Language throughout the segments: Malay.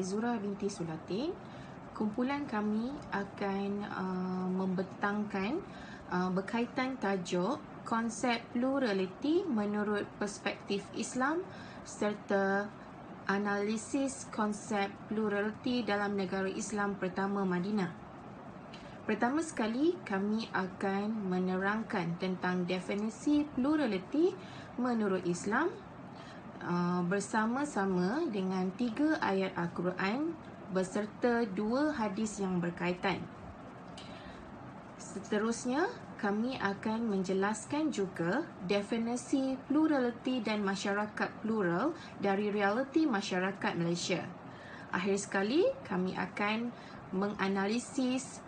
Zura binti Sulatin. Kumpulan kami akan membentangkan berkaitan tajuk konsep pluraliti menurut perspektif Islam serta analisis konsep pluraliti dalam negara Islam pertama Madinah. Pertama sekali, kami akan menerangkan tentang definisi pluraliti menurut Islam bersama-sama dengan 3 ayat Al-Quran beserta 2 hadis yang berkaitan. Seterusnya, kami akan menjelaskan juga definisi pluraliti dan masyarakat plural dari realiti masyarakat Malaysia. Akhir sekali, kami akan menganalisis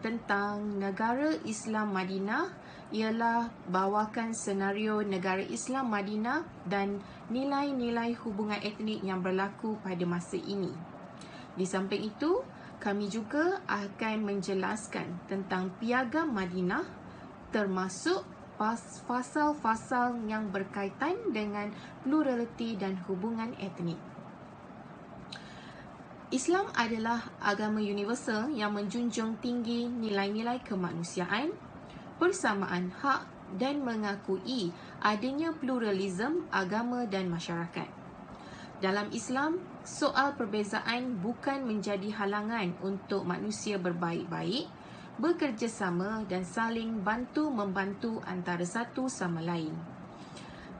tentang negara Islam Madinah, ialah bawakan senario negara Islam Madinah dan nilai-nilai hubungan etnik yang berlaku pada masa ini. Di samping itu, kami juga akan menjelaskan tentang Piagam Madinah termasuk fasal-fasal yang berkaitan dengan pluraliti dan hubungan etnik. Islam adalah agama universal yang menjunjung tinggi nilai-nilai kemanusiaan, persamaan hak dan mengakui adanya pluralisme agama dan masyarakat. Dalam Islam, soal perbezaan bukan menjadi halangan untuk manusia berbaik-baik, bekerjasama dan saling bantu-membantu antara satu sama lain.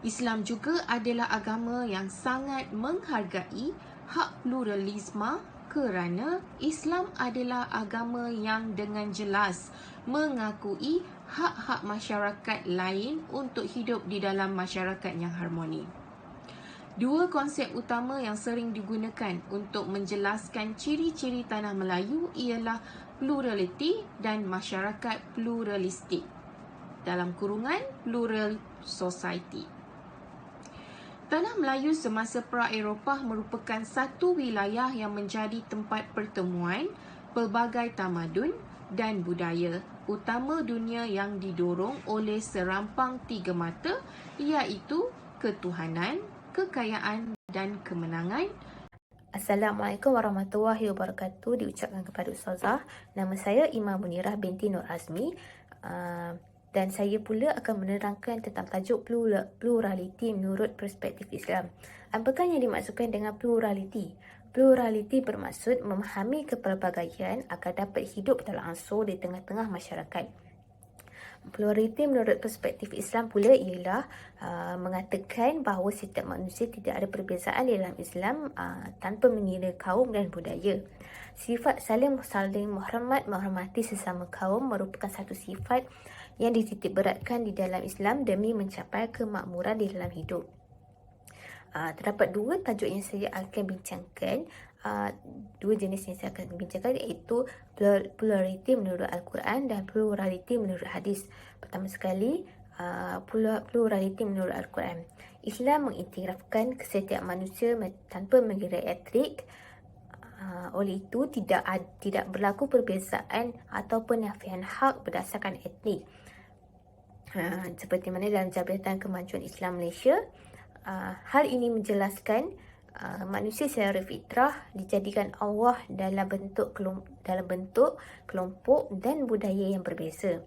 Islam juga adalah agama yang sangat menghargai hak pluralisme kerana Islam adalah agama yang dengan jelas mengakui hak-hak masyarakat lain untuk hidup di dalam masyarakat yang harmoni. 2 konsep utama yang sering digunakan untuk menjelaskan ciri-ciri tanah Melayu ialah pluraliti dan masyarakat pluralistik. Dalam kurungan, plural society. Tanah Melayu semasa pra-Eropah merupakan satu wilayah yang menjadi tempat pertemuan pelbagai tamadun dan budaya utama dunia yang didorong oleh serampang 3 mata, iaitu ketuhanan, kekayaan dan kemenangan. Assalamualaikum warahmatullahi wabarakatuh diucapkan kepada Ustazah. Nama saya Imam Munirah binti Nur Azmi. Dan saya pula akan menerangkan tentang tajuk pluraliti menurut perspektif Islam. Apakah yang dimaksudkan dengan pluraliti? Pluraliti bermaksud memahami kepelbagaian agar dapat hidup dalam ansur di tengah-tengah masyarakat. Pluraliti menurut perspektif Islam pula ialah mengatakan bahawa setiap manusia tidak ada perbezaan di dalam Islam tanpa mengira kaum dan budaya. Sifat saling menghormati sesama kaum merupakan satu sifat yang dititikberatkan di dalam Islam demi mencapai kemakmuran di dalam hidup. Terdapat 2 tajuk yang saya akan bincangkan, 2 jenis yang saya akan bincangkan, iaitu pluraliti menurut Al-Quran dan pluraliti menurut hadis. Pertama sekali, pluraliti menurut Al-Quran. Islam mengiktirafkan setiap manusia tanpa mengira etnik. Oleh itu, tidak berlaku perbezaan atau penafian hak berdasarkan etnik. Seperti mana dalam Jabatan Kemajuan Islam Malaysia, hal ini menjelaskan manusia secara fitrah dijadikan Allah dalam bentuk kelompok dan budaya yang berbeza,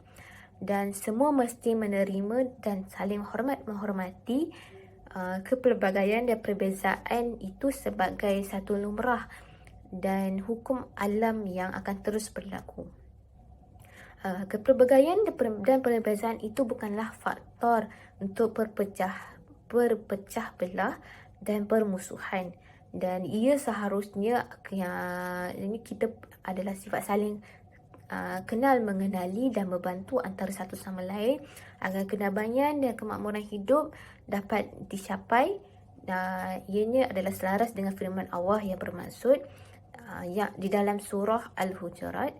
dan semua mesti menerima dan saling menghormati kepelbagaian dan perbezaan itu sebagai satu lumrah dan hukum alam yang akan terus berlaku. Kepelbagaian dan perbezaan itu bukanlah faktor untuk berpecah belah dan permusuhan, dan ia seharusnya ini kita adalah sifat saling kenal mengenali dan membantu antara satu sama lain agar kedamaian dan kemakmuran hidup dapat dicapai. Ianya adalah selaras dengan firman Allah yang bermaksud yang di dalam surah Al-Hujurat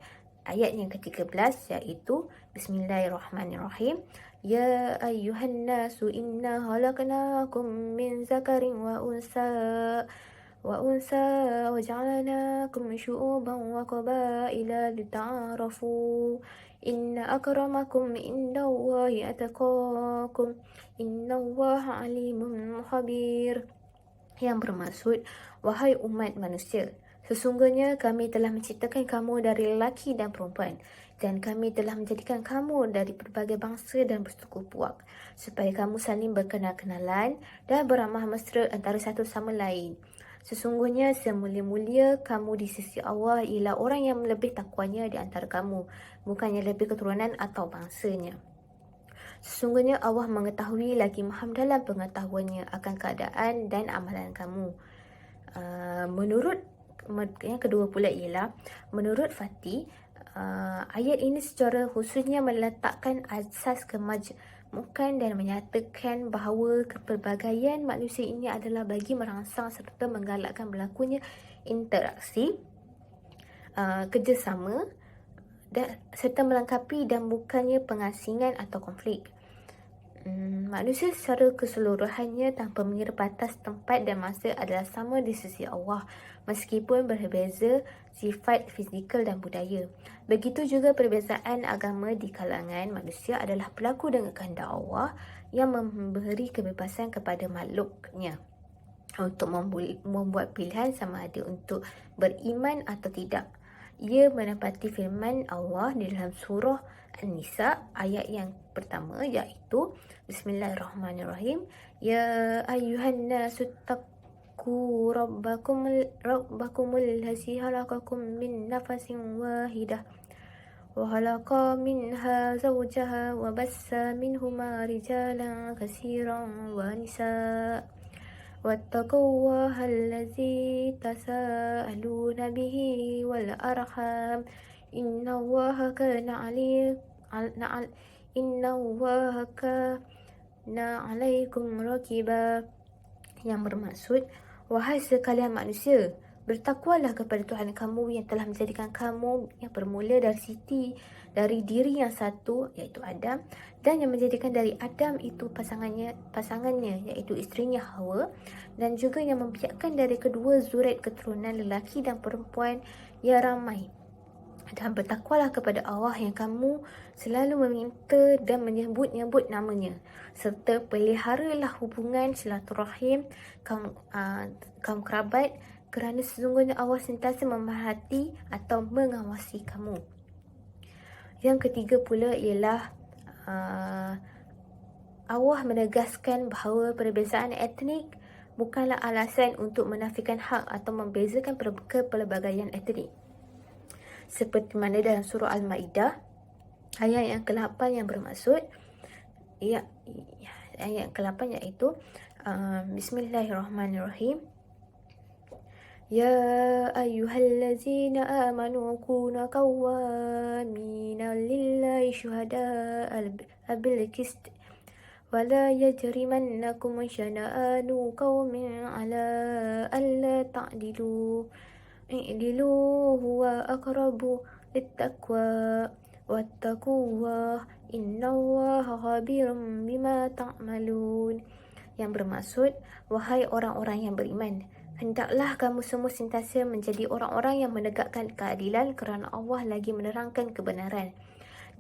ayat yang ke-13, iaitu Bismillahirrahmanirrahim. Ya ayyuhan nasu inna khalaqnakum min zakarin wa unsa wa ja'alnakum syu'uban wa qabaila lita'arafu inna akramakum indallahi atqakum innallaha alimun khabir. Yang bermaksud, wahai umat manusia, Sesungguhnya kami telah menciptakan kamu dari lelaki dan perempuan, dan kami telah menjadikan kamu dari berbagai bangsa dan bersuku puak, supaya kamu saling berkenal-kenalan dan beramah mesra antara satu sama lain. Sesungguhnya semulia-mulia kamu di sisi Allah ialah orang yang lebih takwanya di antara kamu, bukannya lebih keturunan atau bangsanya. Sesungguhnya Allah mengetahui lagi maha dalam pengetahuannya akan keadaan dan amalan kamu. Menurut yang kedua pula ialah menurut Fatih, ayat ini secara khususnya meletakkan asas kemajmukan dan menyatakan bahawa kepelbagaian manusia ini adalah bagi merangsang serta menggalakkan berlakunya interaksi, kerjasama serta melengkapi dan bukannya pengasingan atau konflik. Manusia secara keseluruhannya tanpa mengira batas tempat dan masa adalah sama di sisi Allah, meskipun berbeza sifat fizikal dan budaya. Begitu juga perbezaan agama di kalangan manusia adalah berlaku dengan kehendak Allah yang memberi kebebasan kepada makhluknya untuk membuat pilihan sama ada untuk beriman atau tidak. Ia menepati firman Allah di dalam surah An-Nisa ayat yang pertama, iaitu Bismillahirrahmanirrahim. Ya ayyuhan nasu taqu rabbakumul ladzi khalaqakum min nafasin wahidah wa khalaqa minha zawjaha wa bassa minhuma rijalan katsiran wa nisaa واتقوا الله الذي تساءلون به والأرحام إن الله كان عليكم رقيبا. Yang bermaksud, wahai sekalian manusia, bertakwalah kepada Tuhan kamu yang telah menjadikan kamu yang bermula dari diri yang satu, iaitu Adam, dan yang menjadikan dari Adam itu pasangannya iaitu isterinya Hawa, dan juga yang membiakkan dari kedua zurat keturunan lelaki dan perempuan yang ramai. Dan bertakwalah kepada Allah yang kamu selalu meminta dan menyebut-nyebut namanya, serta peliharalah hubungan silaturahim kaum kerabat, kerana sesungguhnya Allah sentiasa memerhati atau mengawasi kamu. Yang ketiga pula ialah Allah menegaskan bahawa perbezaan etnik bukanlah alasan untuk menafikan hak atau membezakan kepelbagaian etnik. Seperti mana dalam surah Al-Ma'idah ayat yang ke-8 yang bermaksud, ayat yang ke-8 iaitu Bismillahirrahmanirrahim. Ya ayyuhallazina amanu kunu qawwamina lillahi syuhada'a bil qist wa la yajrimannakum syana'anu qaumin ala alla ta'dilu i'dilu huwa aqrabu littaqwa wattaqullah innallaha khabirum bima ta'malun. Yang bermaksud, wahai orang-orang yang beriman, hendaklah kamu semua sentiasa menjadi orang-orang yang menegakkan keadilan kerana Allah lagi menerangkan kebenaran.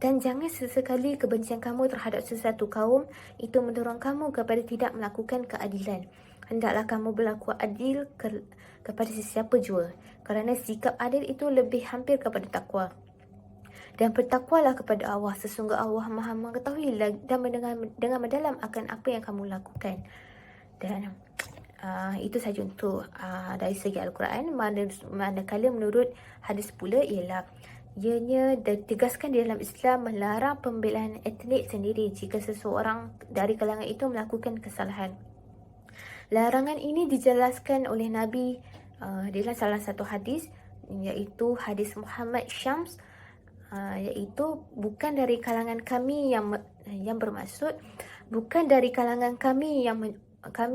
Dan jangan sesekali kebencian kamu terhadap sesuatu kaum itu mendorong kamu kepada tidak melakukan keadilan. Hendaklah kamu berlaku adil kepada sesiapa jua, kerana sikap adil itu lebih hampir kepada takwa. Dan bertakwalah kepada Allah, sesungguhnya Allah Maha mengetahui dan dengan mendalam akan apa yang kamu lakukan. Dan itu sahaja untuk dari segi Al-Quran. Manakala menurut hadis pula ialah ianya ditegaskan di dalam Islam melarang pembelaan etnik sendiri jika seseorang dari kalangan itu melakukan kesalahan. Larangan ini dijelaskan oleh Nabi dalam salah satu hadis, iaitu hadis Muhammad Syams, iaitu bukan dari kalangan kami yang bermaksud bukan dari kalangan kami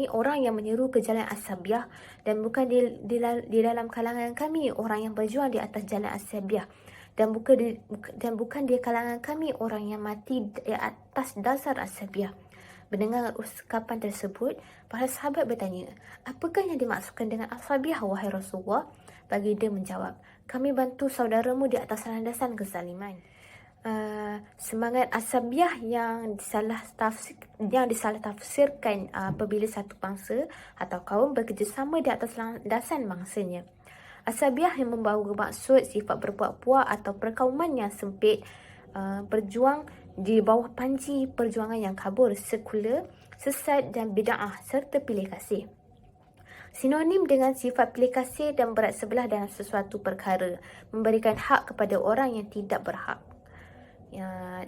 orang yang menyeru ke jalan as-sabiah, dan bukan di dalam kalangan kami orang yang berjuang di atas jalan as-sabiah, dan bukan di kalangan kami orang yang mati di atas dasar as-sabiah. Mendengar ucapan tersebut, para sahabat bertanya, apakah yang dimaksudkan dengan as-sabiah, wahai Rasulullah? Bagi dia menjawab, kami bantu saudaramu di atas landasan kezaliman. Semangat asabiah yang disalah tafsirkan apabila satu bangsa atau kaum bekerjasama di atas landasan bangsanya. Asabiah yang membawa maksud sifat berpuak-puak atau perkauman yang sempit, berjuang di bawah panji perjuangan yang kabur, sekular, sesat dan bid'ah serta pilih kasih. Sinonim dengan sifat pilih kasih dan berat sebelah dalam sesuatu perkara, memberikan hak kepada orang yang tidak berhak.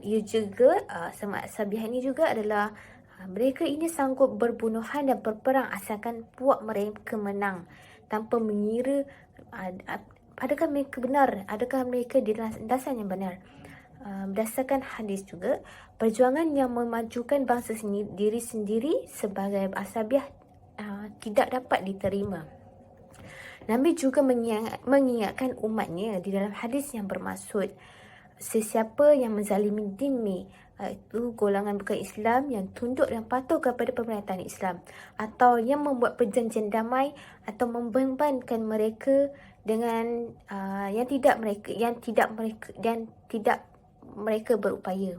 Ia juga, sama asabiah ini juga adalah mereka ini sanggup berbunuhan dan berperang asalkan puak mereka menang, tanpa mengira adakah mereka benar, adakah mereka di landasan yang benar. Berdasarkan hadis juga, perjuangan yang memajukan bangsa diri sendiri sebagai asabiah tidak dapat diterima. Nabi juga mengingatkan umatnya di dalam hadis yang bermaksud, sesiapa yang menzalimi dini, itu golongan bukan Islam yang tunduk dan patuh kepada pemerintahan Islam, atau yang membuat perjanjian damai atau membebankan mereka dengan yang tidak mereka berupaya,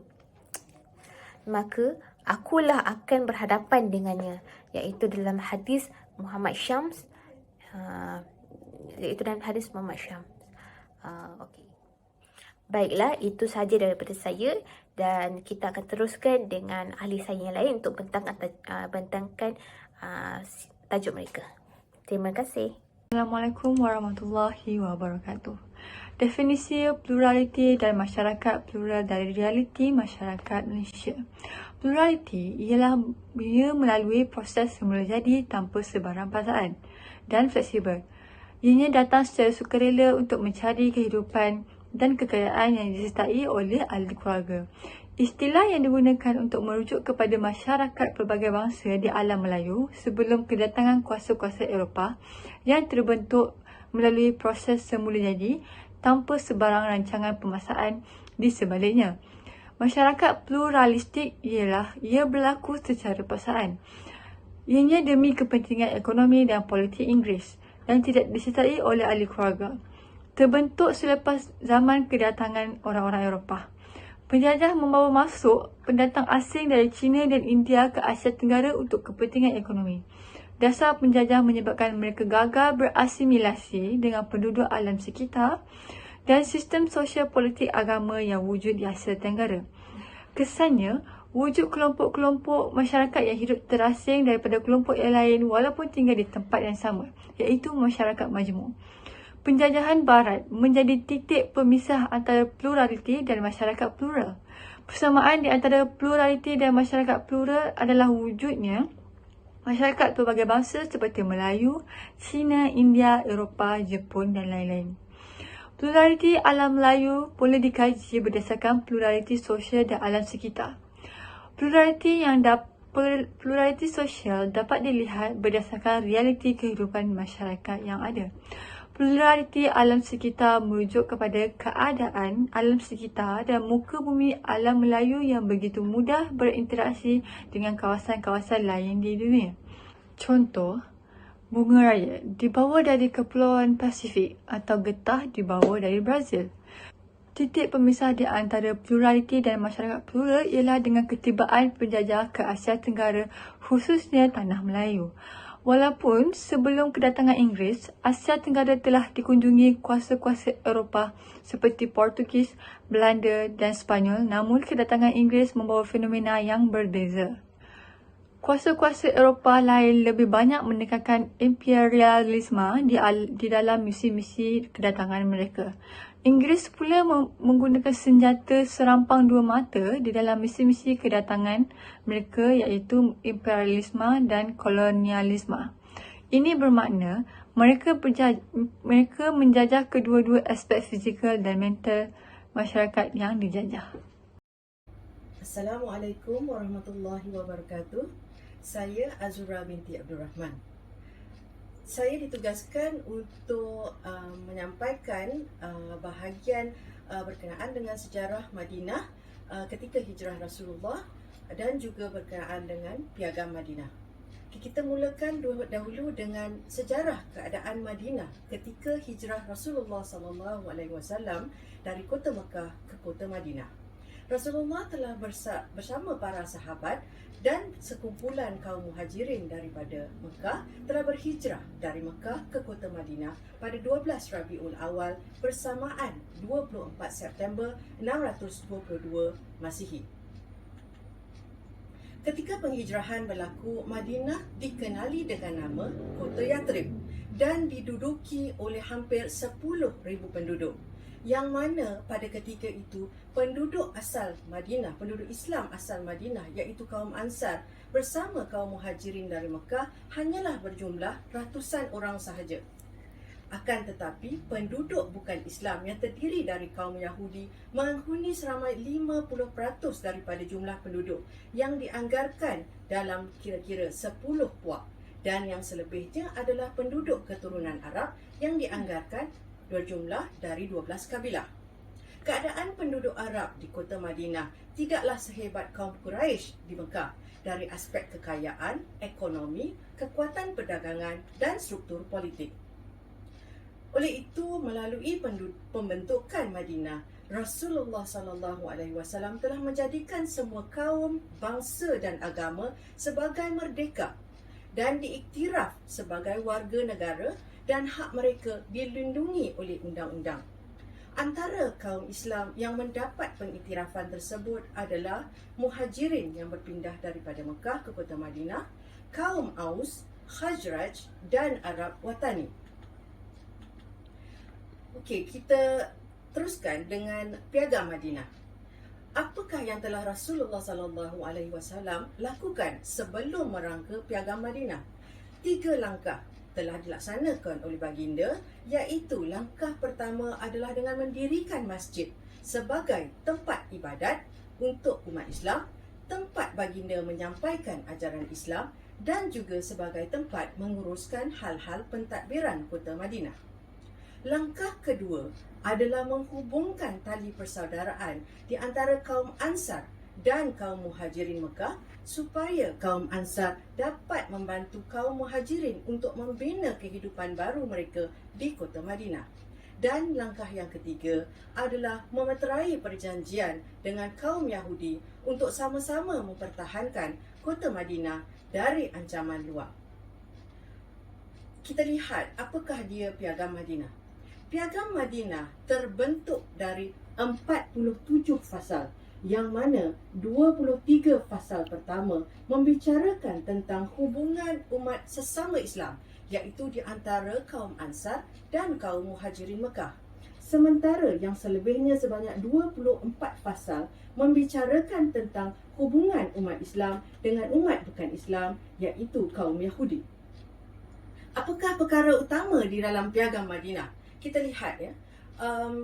maka akulah akan berhadapan dengannya, iaitu dalam hadis Muhammad Syams. Okey. Baiklah, itu sahaja daripada saya dan kita akan teruskan dengan ahli saya yang lain untuk bentangkan tajuk mereka. Terima kasih. Assalamualaikum warahmatullahi wabarakatuh. Definisi pluraliti dan masyarakat plural dari realiti masyarakat Malaysia. Pluraliti ialah ia melalui proses semula jadi tanpa sebarang paksaan dan fleksibel. Ianya datang secara sukarela untuk mencari kehidupan dan kekayaan yang disertai oleh ahli keluarga. Istilah yang digunakan untuk merujuk kepada masyarakat pelbagai bangsa di alam Melayu sebelum kedatangan kuasa-kuasa Eropah yang terbentuk melalui proses semula jadi tanpa sebarang rancangan pemaksaan di sebaliknya. Masyarakat pluralistik ialah ia berlaku secara paksaan. Ianya demi kepentingan ekonomi dan politik Inggeris dan tidak disertai oleh ahli keluarga. Terbentuk selepas zaman kedatangan orang-orang Eropah. Penjajah membawa masuk pendatang asing dari China dan India ke Asia Tenggara untuk kepentingan ekonomi. Dasar penjajah menyebabkan mereka gagal berasimilasi dengan penduduk alam sekitar dan sistem sosial politik agama yang wujud di Asia Tenggara. Kesannya, wujud kelompok-kelompok masyarakat yang hidup terasing daripada kelompok yang lain walaupun tinggal di tempat yang sama, iaitu masyarakat majmuk. Penjajahan Barat menjadi titik pemisah antara pluraliti dan masyarakat plural. Persamaan di antara pluraliti dan masyarakat plural adalah wujudnya masyarakat pelbagai bangsa seperti Melayu, Cina, India, Eropah, Jepun dan lain-lain. Pluraliti alam Melayu boleh dikaji berdasarkan pluraliti sosial dan alam sekitar. Pluraliti sosial dapat dilihat berdasarkan realiti kehidupan masyarakat yang ada. Pluraliti alam sekitar merujuk kepada keadaan alam sekitar dan muka bumi alam Melayu yang begitu mudah berinteraksi dengan kawasan-kawasan lain di dunia. Contoh, bunga raya dibawa dari Kepulauan Pasifik atau getah dibawa dari Brazil. Titik pemisah di antara pluraliti dan masyarakat plural ialah dengan ketibaan penjajah ke Asia Tenggara, khususnya Tanah Melayu. Walaupun sebelum kedatangan Inggeris, Asia Tenggara telah dikunjungi kuasa-kuasa Eropah seperti Portugis, Belanda dan Sepanyol, namun kedatangan Inggeris membawa fenomena yang berbeza. Kuasa-kuasa Eropah lain lebih banyak menekankan imperialisme di dalam misi-misi kedatangan mereka. Inggeris pula menggunakan senjata serampang dua mata di dalam misi-misi kedatangan mereka, iaitu imperialisme dan kolonialisme. Ini bermakna mereka menjajah kedua-dua aspek fizikal dan mental masyarakat yang dijajah. Assalamualaikum warahmatullahi wabarakatuh. Saya Azura binti Abdul Rahman. Saya ditugaskan untuk menyampaikan bahagian berkenaan dengan sejarah Madinah ketika hijrah Rasulullah dan juga berkenaan dengan Piagam Madinah. Kita mulakan dahulu dengan sejarah keadaan Madinah ketika hijrah Rasulullah SAW dari kota Mekah ke kota Madinah. Rasulullah telah bersama para sahabat dan sekumpulan kaum muhajirin daripada Mekah telah berhijrah dari Mekah ke kota Madinah pada 12 Rabiul Awal bersamaan 24 September 622 Masihi. Ketika penghijrahan berlaku, Madinah dikenali dengan nama Kota Yathrib dan diduduki oleh hampir 10,000 penduduk, yang mana pada ketika itu penduduk asal Madinah, penduduk Islam asal Madinah iaitu kaum Ansar bersama kaum Muhajirin dari Mekah hanyalah berjumlah ratusan orang sahaja. Akan tetapi, penduduk bukan Islam yang terdiri dari kaum Yahudi menghuni seramai 50% daripada jumlah penduduk yang dianggarkan dalam kira-kira 10 puak, dan yang selebihnya adalah penduduk keturunan Arab yang dianggarkan berjumlah dari 12 kabilah. Keadaan penduduk Arab di kota Madinah tidaklah sehebat kaum Quraisy di Mekah dari aspek kekayaan, ekonomi, kekuatan perdagangan dan struktur politik. Oleh itu, melalui pembentukan Madinah, Rasulullah SAW telah menjadikan semua kaum, bangsa dan agama sebagai merdeka dan diiktiraf sebagai warga negara dan hak mereka dilindungi oleh undang-undang. Antara kaum Islam yang mendapat pengiktirafan tersebut adalah Muhajirin yang berpindah daripada Mekah ke kota Madinah, kaum Aus, Khazraj dan Arab Watani. Okey, kita teruskan dengan Piagam Madinah. Apakah yang telah Rasulullah SAW lakukan sebelum merangka Piagam Madinah? 3 langkah telah dilaksanakan oleh baginda, iaitu langkah pertama adalah dengan mendirikan masjid sebagai tempat ibadat untuk umat Islam, tempat baginda menyampaikan ajaran Islam dan juga sebagai tempat menguruskan hal-hal pentadbiran kota Madinah. Langkah kedua adalah menghubungkan tali persaudaraan di antara kaum Ansar dan kaum Muhajirin Mekah supaya kaum Ansar dapat membantu kaum Muhajirin untuk membina kehidupan baru mereka di kota Madinah. Dan langkah yang ketiga adalah memeterai perjanjian dengan kaum Yahudi untuk sama-sama mempertahankan kota Madinah dari ancaman luar. Kita lihat apakah dia Piagam Madinah. Piagam Madinah terbentuk dari 47 fasal, yang mana 23 fasal pertama membicarakan tentang hubungan umat sesama Islam, iaitu di antara kaum Ansar dan kaum Muhajirin Mekah. Sementara yang selebihnya sebanyak 24 fasal membicarakan tentang hubungan umat Islam dengan umat bukan Islam, iaitu kaum Yahudi. Apakah perkara utama di dalam Piagam Madinah? Kita lihat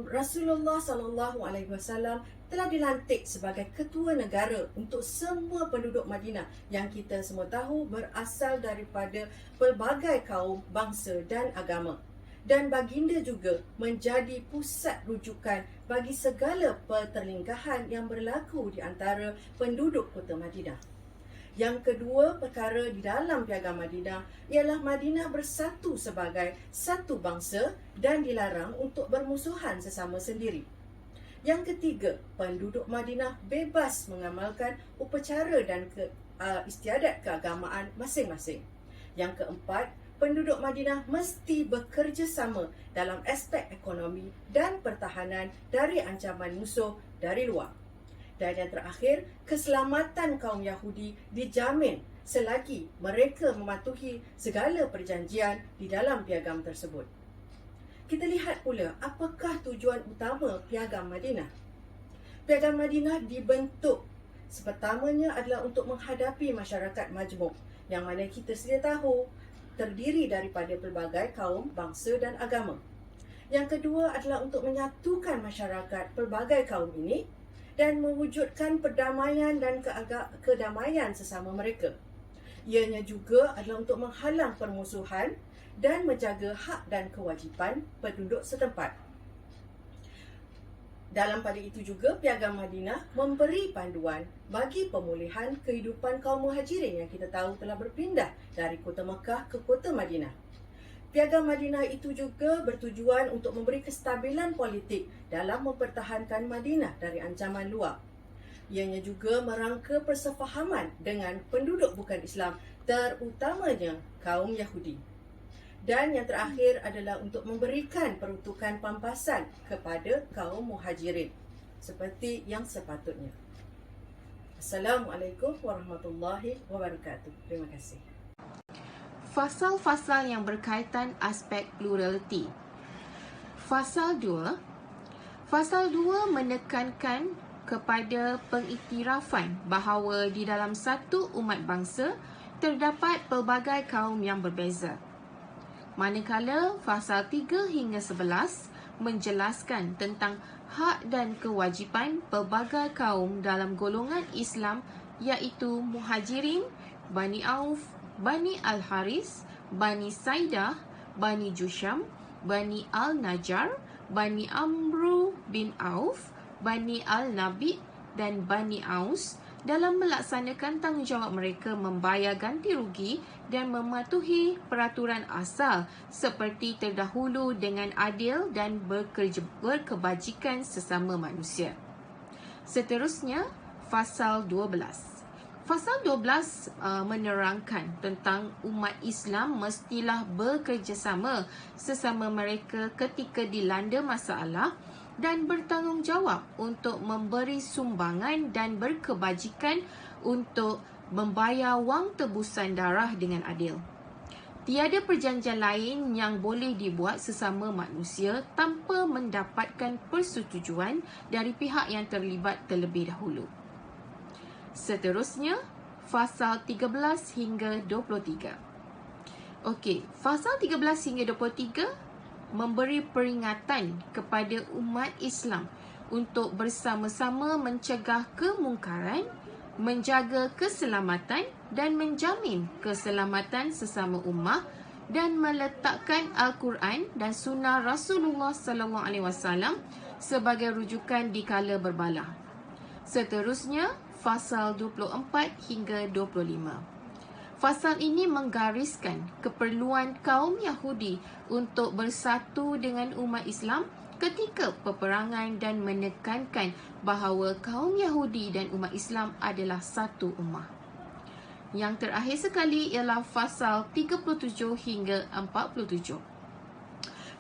Rasulullah SAW telah dilantik sebagai ketua negara untuk semua penduduk Madinah yang kita semua tahu berasal daripada pelbagai kaum, bangsa dan agama. Dan baginda juga menjadi pusat rujukan bagi segala pertelingkahan yang berlaku di antara penduduk kota Madinah. Yang kedua perkara di dalam Piagam Madinah ialah Madinah bersatu sebagai satu bangsa dan dilarang untuk bermusuhan sesama sendiri. Yang ketiga, penduduk Madinah bebas mengamalkan upacara dan istiadat keagamaan masing-masing. Yang keempat, penduduk Madinah mesti bekerjasama dalam aspek ekonomi dan pertahanan dari ancaman musuh dari luar. Dan yang terakhir, keselamatan kaum Yahudi dijamin selagi mereka mematuhi segala perjanjian di dalam piagam tersebut. Kita lihat pula apakah tujuan utama Piagam Madinah. Piagam Madinah dibentuk pertamanya adalah untuk menghadapi masyarakat majmuk, yang mana kita sedia tahu terdiri daripada pelbagai kaum, bangsa dan agama. Yang kedua adalah untuk menyatukan masyarakat pelbagai kaum ini dan mewujudkan perdamaian dan kedamaian sesama mereka. Ianya juga adalah untuk menghalang permusuhan dan menjaga hak dan kewajipan penduduk setempat. Dalam pada itu juga, Piagam Madinah memberi panduan bagi pemulihan kehidupan kaum Muhajirin yang kita tahu telah berpindah dari kota Mekah ke kota Madinah. Piagam Madinah itu juga bertujuan untuk memberi kestabilan politik dalam mempertahankan Madinah dari ancaman luar. Ianya juga merangka persefahaman dengan penduduk bukan Islam, terutamanya kaum Yahudi. Dan yang terakhir adalah untuk memberikan peruntukan pampasan kepada kaum muhajirin seperti yang sepatutnya. Assalamualaikum warahmatullahi wabarakatuh. Terima kasih. Fasal-fasal yang berkaitan aspek pluraliti. Fasal 2 menekankan kepada pengiktirafan bahawa di dalam satu umat bangsa terdapat pelbagai kaum yang berbeza. Manakala fasal 3 hingga 11 menjelaskan tentang hak dan kewajipan pelbagai kaum dalam golongan Islam, iaitu Muhajirin, Bani Auf, Bani Al-Haris, Bani Saidah, Bani Jusham, Bani Al-Najjar, Bani Amru bin Auf, Bani Al-Nabi dan Bani Aus dalam melaksanakan tanggungjawab mereka membayar ganti rugi dan mematuhi peraturan asal seperti terdahulu dengan adil dan berkebajikan sesama manusia. Seterusnya, Fasal 12. Fasal 12 menerangkan tentang umat Islam mestilah bekerjasama sesama mereka ketika dilanda masalah dan bertanggungjawab untuk memberi sumbangan dan berkebajikan untuk membayar wang tebusan darah dengan adil. Tiada perjanjian lain yang boleh dibuat sesama manusia tanpa mendapatkan persetujuan dari pihak yang terlibat terlebih dahulu. Seterusnya, Fasal 13 hingga 23. Okey, Fasal 13 hingga 23 memberi peringatan kepada umat Islam untuk bersama-sama mencegah kemungkaran, menjaga keselamatan dan menjamin keselamatan sesama ummah dan meletakkan Al-Quran dan Sunnah Rasulullah SAW sebagai rujukan di kala berbala. Seterusnya, Fasal 24 hingga 25. Fasal ini menggariskan keperluan kaum Yahudi untuk bersatu dengan umat Islam ketika peperangan dan menekankan bahawa kaum Yahudi dan umat Islam adalah satu ummah. Yang terakhir sekali ialah Fasal 37 hingga 47.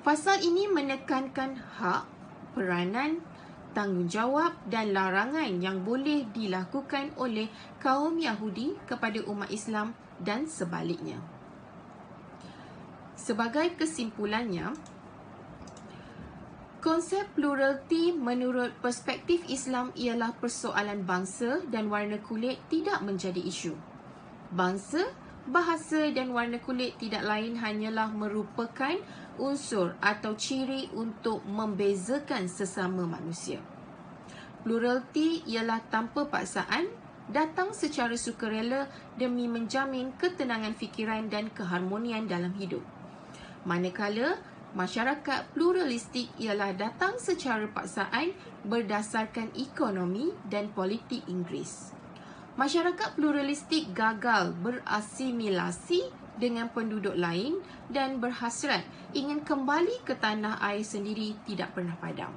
Fasal ini menekankan hak, peranan, tanggungjawab dan larangan yang boleh dilakukan oleh kaum Yahudi kepada umat Islam dan sebaliknya. Sebagai kesimpulannya, konsep pluraliti menurut perspektif Islam ialah persoalan bangsa dan warna kulit tidak menjadi isu. Bangsa, bahasa dan warna kulit tidak lain hanyalah merupakan unsur atau ciri untuk membezakan sesama manusia. Pluraliti ialah tanpa paksaan, datang secara sukarela demi menjamin ketenangan fikiran dan keharmonian dalam hidup. Manakala masyarakat pluralistik ialah datang secara paksaan berdasarkan ekonomi dan politik Inggeris. Masyarakat pluralistik gagal berasimilasi dengan penduduk lain dan berhasrat ingin kembali ke tanah air sendiri tidak pernah padam.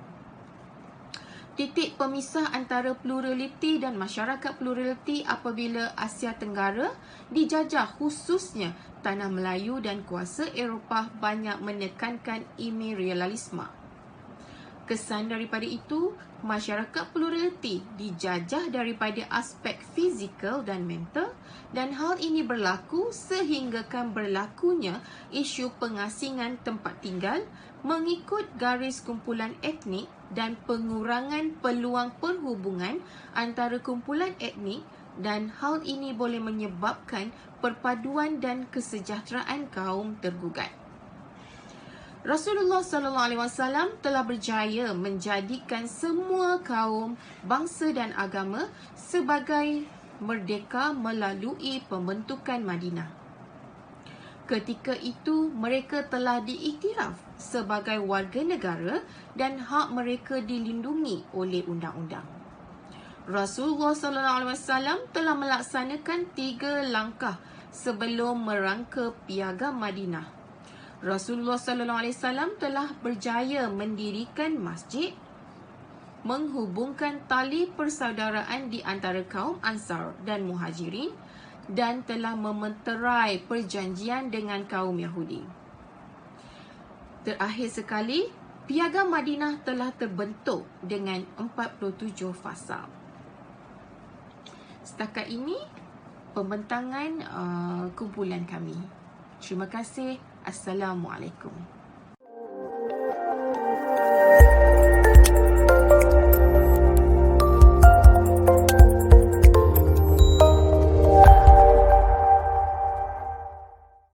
Titik pemisah antara pluraliti dan masyarakat pluraliti apabila Asia Tenggara dijajah, khususnya tanah Melayu, dan kuasa Eropah banyak menekankan imperialisme. Kesan daripada itu, masyarakat pluraliti dijajah daripada aspek fizikal dan mental, dan hal ini berlaku sehinggakan berlakunya isu pengasingan tempat tinggal mengikut garis kumpulan etnik dan pengurangan peluang perhubungan antara kumpulan etnik, dan hal ini boleh menyebabkan perpaduan dan kesejahteraan kaum tergugat. Rasulullah SAW telah berjaya menjadikan semua kaum, bangsa dan agama sebagai merdeka melalui pembentukan Madinah. Ketika itu, mereka telah diiktiraf sebagai warga negara dan hak mereka dilindungi oleh undang-undang. Rasulullah SAW telah melaksanakan 3 langkah sebelum merangka Piagam Madinah. Rasulullah SAW telah berjaya mendirikan masjid, menghubungkan tali persaudaraan di antara kaum Ansar dan Muhajirin dan telah mementerai perjanjian dengan kaum Yahudi. Terakhir sekali, Piagam Madinah telah terbentuk dengan 47 fasal. Setakat ini pembentangan kumpulan kami. Terima kasih. Assalamualaikum.